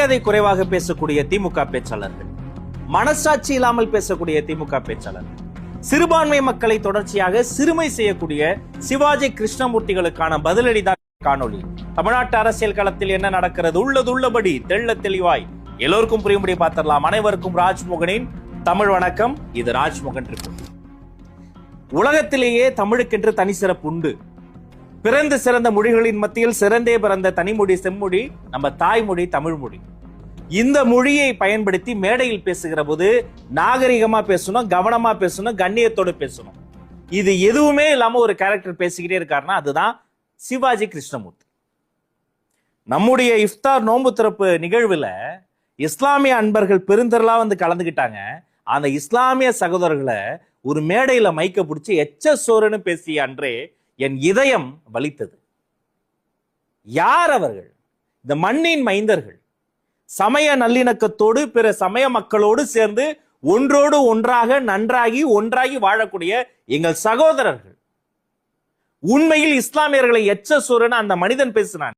மரியாதை குறைவாக பேசக்கூடிய திமுக பேச்சாளர்கள், மனசாட்சி இல்லாமல் பேசக்கூடிய திமுக பேச்சாளர்கள், சிறுபான்மை மக்களை தொடர்ச்சியாக சிறுமை செய்யக்கூடிய சிவாஜி கிருஷ்ணமூர்த்திகளுக்கான பதிலடிதான் காணொளி. தமிழ்நாட்டு அரசியல் களத்தில் என்ன நடக்கிறது உள்ளபடி தெள்ள தெளிவாய் எல்லோருக்கும் புரியும்படி பார்த்திடலாம். அனைவருக்கும் ராஜ்மோகனின் தமிழ் வணக்கம். இது ராஜ்மோகன் ரிப்போர்ட். உலகத்திலேயே தமிழுக்கென்று தனி சிறப்பு உண்டு. பிறந்து சிறந்த மொழிகளின் மத்தியில் சிறந்தே பிறந்த தனிமொழி செம்மொழி நம்ம தாய்மொழி தமிழ் மொழி. இந்த மொழியை பயன்படுத்தி மேடையில் பேசுகிற போது நாகரிகமா பேசணும், கவனமா பேசணும், கண்ணியத்தோடு பேசணும். இது எதுவுமே இல்லாம ஒரு கேரக்டர் பேசிக்கிட்டே இருக்காருன்னா அதுதான் சிவாஜி கிருஷ்ணமூர்த்தி. நம்முடைய இஃப்தார் நோன்பு திறப்பு நிகழ்வுல இஸ்லாமிய அன்பர்கள் பெருந்திரளா வந்து கலந்துகிட்டாங்க. அந்த இஸ்லாமிய சகோதரர்களை ஒரு மேடையில மைக்க பிடிச்சி எச்ச சோறுன்னு பேசிய அன்றே என் இதயம் வலித்தது. யார் அவர்கள்? இந்த மண்ணின் மைந்தர்கள், சமய நல்லிணக்கத்தோடு பிற சமய மக்களோடு சேர்ந்து ஒன்றோடு ஒன்றாக ஒன்றாகி வாழக்கூடிய எங்கள் சகோதரர்கள். உண்மையில் இஸ்லாமியர்களை எச்ச சோறுன்னு அந்த மனிதன் பேசினான்.